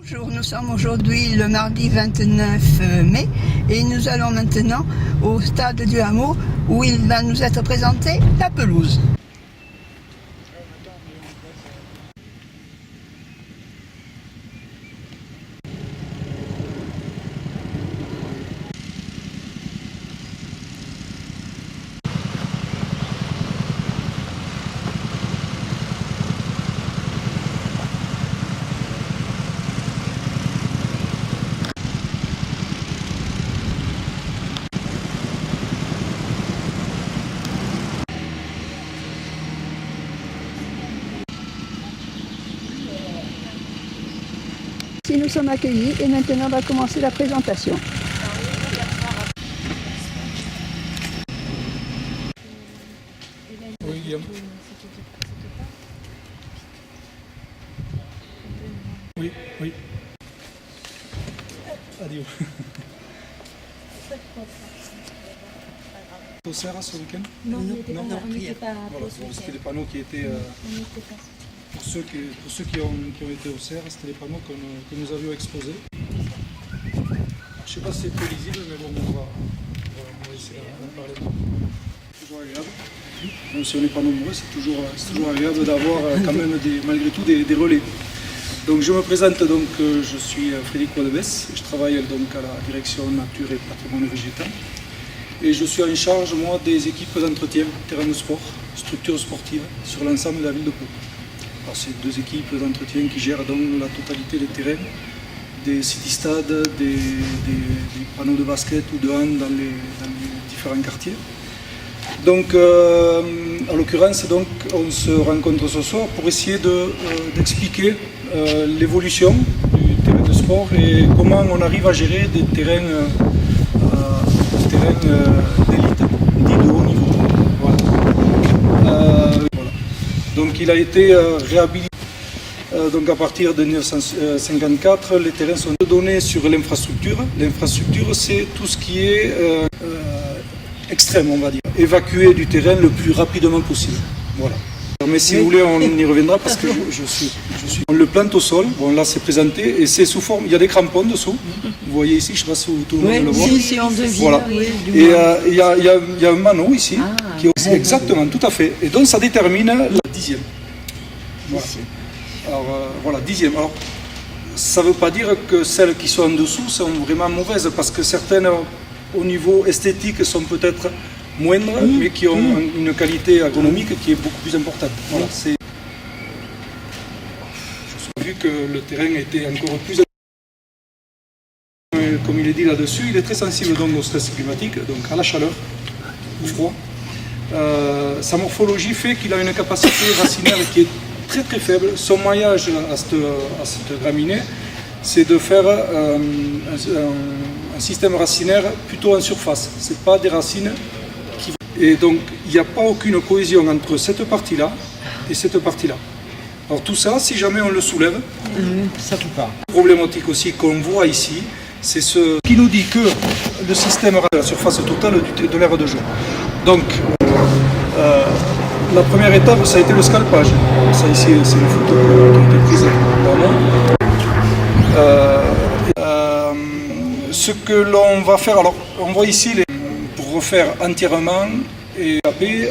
Bonjour, nous sommes aujourd'hui le mardi 29 mai et nous allons maintenant au stade du hameau où il va nous être présenté la pelouse. Ici nous sommes accueillis et maintenant on va commencer la présentation. Oui, Guillaume. Oui, oui. Adieu. Au Serra ce week-end? Non, on n'était pas. Voilà, c'était les panneaux qui étaient... Pour ceux qui ont été au Serra, c'était les panneaux que nous avions exposés. Je ne sais pas si c'est très lisible, mais bon, on va essayer d'en parler. C'est toujours agréable. Même si on n'est pas nombreux, c'est toujours agréable d'avoir quand même malgré tout des relais. Donc je me présente, je suis Frédéric Wadebès, je travaille donc à la direction nature et patrimoine végétal. Et je suis en charge, moi, des équipes d'entretien, terrain de sport, structures sportives, sur l'ensemble de la ville de Pau. Alors c'est deux équipes d'entretien qui gèrent donc la totalité des terrains, des city-stades, des panneaux de basket ou de hand dans les différents quartiers. Donc, en l'occurrence, on se rencontre ce soir pour essayer d'expliquer l'évolution du terrain de sport et comment on arrive à gérer des terrains d'élite, dits de haut niveau. Voilà. Donc, il a été réhabilité. Donc à partir de 1954, les terrains sont donnés sur l'infrastructure. L'infrastructure, c'est tout ce qui est extrême, on va dire. Évacuer du terrain le plus rapidement possible. Voilà. Mais si vous voulez, on y reviendra parce que on le plante au sol. Bon, là, c'est présenté et c'est sous forme. Il y a des crampons dessous. Vous voyez ici, je ne sais pas si tout le monde le voit. Si on devine. Voilà. Oui, Et il y a un manot ici qui est exactement, tout à fait. Et donc, ça détermine la dixième. Voilà. Alors voilà, dixième. Alors, ça ne veut pas dire que celles qui sont en dessous sont vraiment mauvaises, parce que certaines, au niveau esthétique, sont peut-être moindres, mais qui ont une qualité agronomique qui est beaucoup plus importante. Voilà, je vu que le terrain était encore plus... Comme il est dit là-dessus, il est très sensible donc au stress climatique, donc à la chaleur, au froid. Sa morphologie fait qu'il a une capacité racinaire qui est très faible. Son maillage à cette graminée, c'est de faire un système racinaire plutôt en surface. Ce pas des racines qui... Et donc, il n'y a pas aucune cohésion entre cette partie-là et cette partie-là. Alors tout ça, si jamais on le soulève, ça ne peut pas. Problématique aussi qu'on voit ici, c'est ce qui nous dit que le système a la surface totale de l'aire de jeu. Donc, la première étape, ça a été le scalpage. Ça ici, c'est une photo qui a été prise dernièrement. Ce que l'on va faire, alors on voit ici, pour refaire entièrement et taper,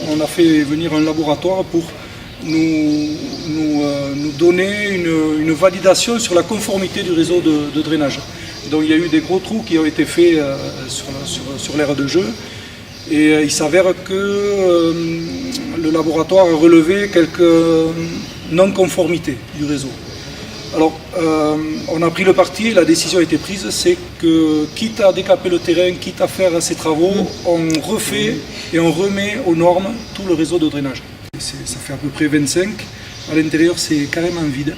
on a fait venir un laboratoire pour nous donner une validation sur la conformité du réseau de drainage. Donc il y a eu des gros trous qui ont été faits sur l'aire de jeu. Et il s'avère que le laboratoire a relevé quelques non-conformités du réseau. Alors, on a pris le parti et la décision a été prise, c'est que quitte à décaper le terrain, quitte à faire ces travaux, on refait et on remet aux normes tout le réseau de drainage. Ça fait à peu près 25, à l'intérieur c'est carrément vide.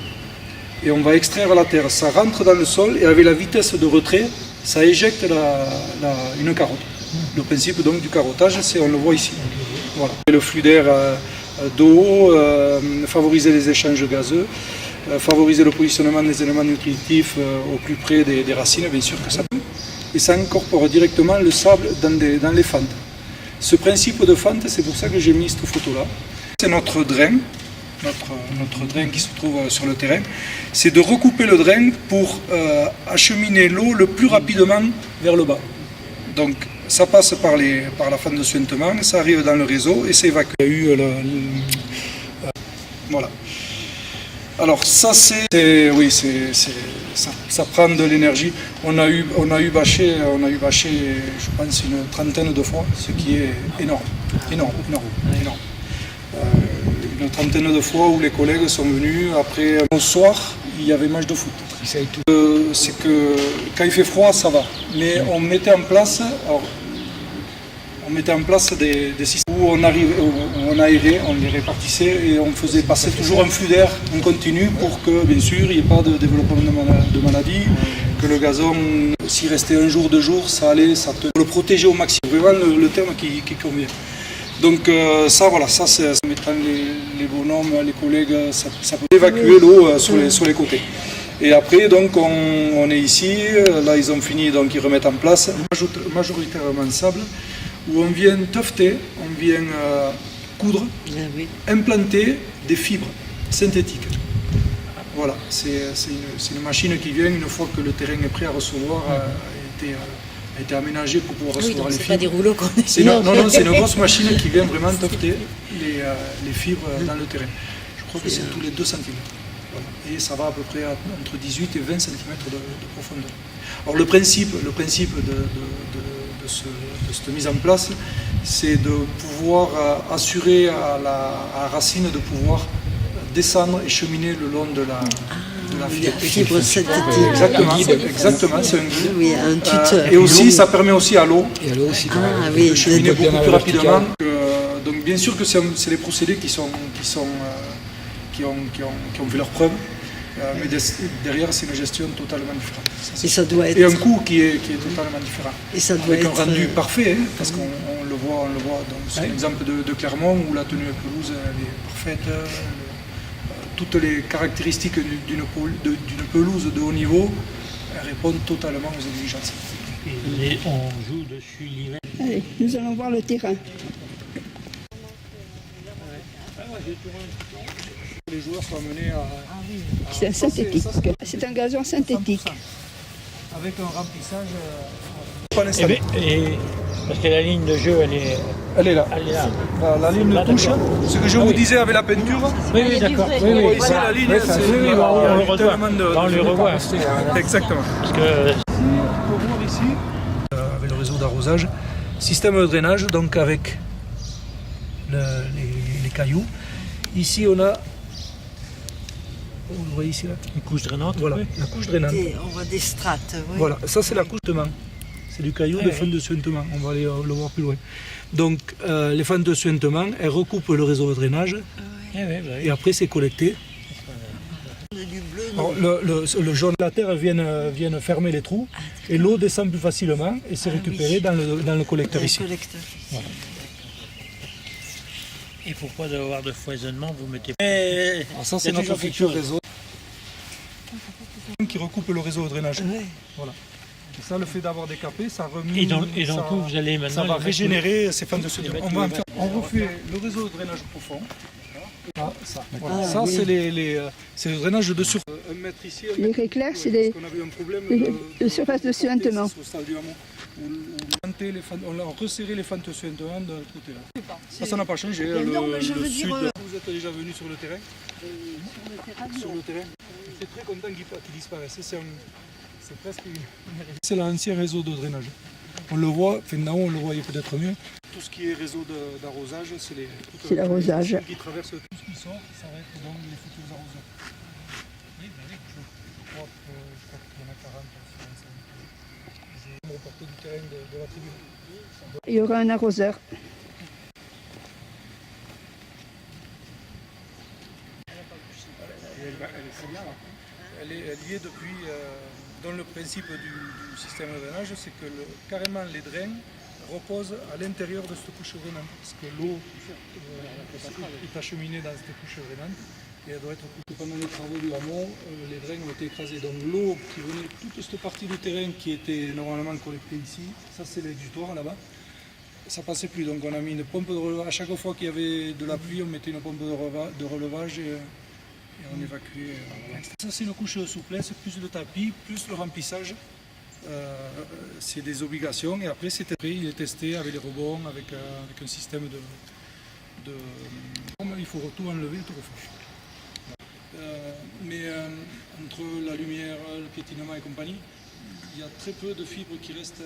Et on va extraire la terre, ça rentre dans le sol et avec la vitesse de retrait, ça éjecte une carotte. Le principe donc du carottage, c'est, on le voit ici. Voilà. Le flux d'air d'eau, favoriser les échanges gazeux, favoriser le positionnement des éléments nutritifs au plus près des racines, bien sûr que ça peut. Et ça incorpore directement le sable dans les fentes. Ce principe de fente, c'est pour ça que j'ai mis cette photo-là. C'est notre drain notre drain qui se trouve sur le terrain, c'est de recouper le drain pour acheminer l'eau le plus rapidement vers le bas. Donc ça passe par la fente de suintement, ça arrive dans le réseau et c'est évacué. Il y a eu voilà. Alors ça oui, ça prend de l'énergie. On a eu bâché, je pense, une trentaine de fois, ce qui est énorme. Une trentaine de fois où les collègues sont venus. Après, au soir, il y avait match de foot. C'est que quand il fait froid, ça va. Mais on mettait en place, des systèmes où on aérait, on les répartissait et on faisait passer toujours un flux d'air en continu pour que, bien sûr, il n'y ait pas de développement de maladies, que le gazon, s'il restait un jour, 2 jours, ça le protéger au maximum. Vraiment le terme qui convient. Donc ça, c'est en mettant les bonhommes, les collègues, ça peut évacuer l'eau sur les côtés. Et après, donc, on est ici, là ils ont fini, donc ils remettent en place, majoritairement sable, où on vient tufter, on vient coudre, implanter des fibres synthétiques. Voilà, c'est une machine qui vient une fois que le terrain est prêt à recevoir, a été aménagé pour pouvoir recevoir les fibres. C'est pas des rouleaux qu'on est. Non, c'est une grosse machine qui vient vraiment tufter les fibres dans le terrain. Je crois que c'est tous les 2 cm. Voilà. Et ça va à peu près entre 18 et 20 cm de profondeur. Alors le principe de cette mise en place, c'est de pouvoir assurer à la racine de pouvoir descendre et cheminer le long de la fibre synthétique. Exactement, c'est un guide. Oui, un tuteur. Et aussi, ça permet aussi à l'eau de cheminer beaucoup plus rapidement. Donc bien sûr que c'est les procédés qui ont fait leurs preuves. Mais derrière, c'est une gestion totalement différente. Et un coût qui est totalement différent. Et ça doit avec être un rendu parfait, parce qu'on le voit. C'est l'exemple de Clermont où la tenue de pelouse elle est parfaite. Toutes les caractéristiques d'une pelouse de haut niveau répondent totalement aux exigences. Et on joue dessus l'hiver. Allez, nous allons voir le terrain. Les joueurs sont amenés à... C'est synthétique. C'est un gazon synthétique. Avec un remplissage... Parce que la ligne de jeu, elle est là. La ligne de touche, ce que je vous disais avec la peinture. Oui, d'accord. Ici, la ligne, on le revoit. Exactement. Parce que... On peut voir ici, avec le réseau d'arrosage, système de drainage, donc avec les cailloux. Ici, on a... Vous voyez ici, là, une couche drainante. Voilà, la couche drainante. On voit des strates. Oui. Voilà, ça c'est la couche de main. C'est du caillou de fente de suintement. On va aller le voir plus loin. Donc, les fentes de suintement, elles recoupent le réseau de drainage. Et après, c'est collecté. Du bleu, alors, le jaune de la terre viennent fermer les trous. Et l'eau descend plus facilement et c'est récupéré dans le collecteur ici. Voilà. Et pour pas avoir de foisonnement, vous mettez... Alors ça, c'est notre futur réseau qui recoupe le réseau de drainage. Voilà. Et ça, le fait d'avoir décapé, ça remet... Et donc vous allez maintenant... Ça va régénérer ces fentes de suintement. On refait le réseau de drainage profond. Ah, ça. Voilà. Ça, c'est le drainage de surface. Un mètre ici. Les réclairs, c'est de surface de suintement. On a resserré les fentes de suintement de l'autre côté là. Ça n'a pas changé. Le sud. Vous êtes déjà venu sur le terrain? Sur le terrain. Je suis très content qu'il disparaisse. C'est presque... C'est l'ancien réseau de drainage. On le voit, maintenant on le voyait peut-être mieux. Tout ce qui est réseau d'arrosage, c'est l'arrosage. Qui traverse tout ce qui sort, qui s'arrête dans les futurs arroseurs. Oui, je crois qu'il y en a 40. Je vais me reporter du terrain de la tribune. Il y aura un arroseur. Elle y est depuis... dans le principe du système de drainage, c'est que carrément les drains reposent à l'intérieur de cette couche drainante. Parce que l'eau est acheminée dans cette couche drainante et elle doit être coupée. Pendant les travaux du hameau, les drains ont été écrasés. Donc l'eau qui venait, toute cette partie du terrain qui était normalement collectée ici, ça c'est l'exutoire là-bas, ça passait plus. Donc on a mis une pompe de relevage. À chaque fois qu'il y avait de la pluie, on mettait une pompe de relevage et on évacuait. Ça c'est une couche de souplesse, plus de tapis, plus le remplissage. C'est des obligations et après il est testé avec les rebonds, avec un système il faut tout enlever, tout refaire. Mais entre la lumière, le piétinement et compagnie, il y a très peu de fibres qui restent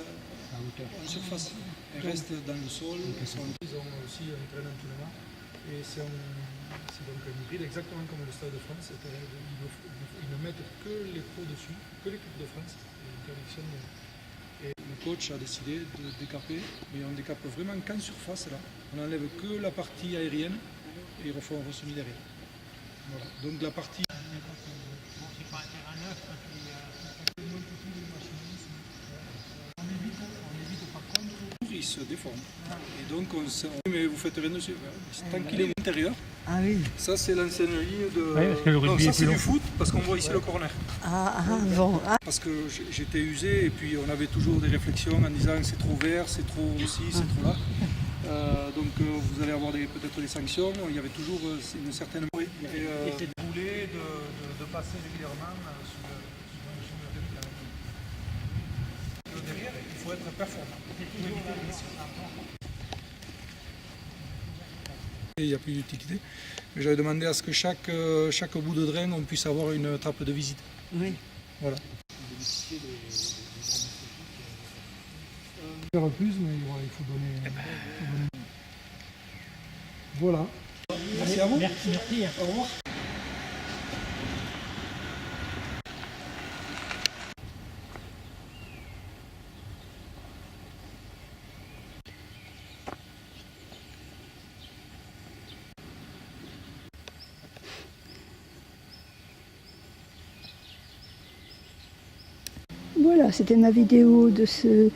en surface. Elles restent dans le sol. Ils ont aussi un train d'entraînement et c'est donc un hybride exactement comme le Stade de France. Ils ne mettent que les pros dessus, que l'équipe de France. Et le coach a décidé de décaper, mais on décape vraiment qu'en surface là. On n'enlève que la partie aérienne et on refait un semi derrière. Voilà. Donc la partie. C'est pas un terrain neuf, Il se déforme. Et donc mais vous faites rien dessus. Tant qu'il est à l'intérieur. Ah oui. Ça c'est l'ancienne ligne de. Oui, parce que le rugby non, ça est c'est plus du foot parce qu'on voit ici le corner. Ah bon. Ah. Parce que j'étais usé et puis on avait toujours des réflexions en disant c'est trop vert, c'est trop ci, c'est trop là. Donc vous allez avoir peut-être des sanctions. Il y avait toujours une certaine. Il y avait cette boulée de passer régulièrement sur le derrière. Il faut être performant. Il n'y a plus d'utilité. Mais j'avais demandé à ce que chaque bout de drain, on puisse avoir une trappe de visite. Oui. Voilà. Plus, mais voilà, il faut donner. Voilà. Merci à vous. Merci. Au revoir. Voilà, c'était ma vidéo de ce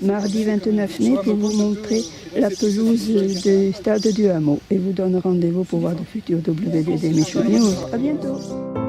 mardi 29 mai pour vous montrer la pelouse du stade du Hameau et vous donne rendez-vous pour voir de futurs WDD Mission News. À bientôt.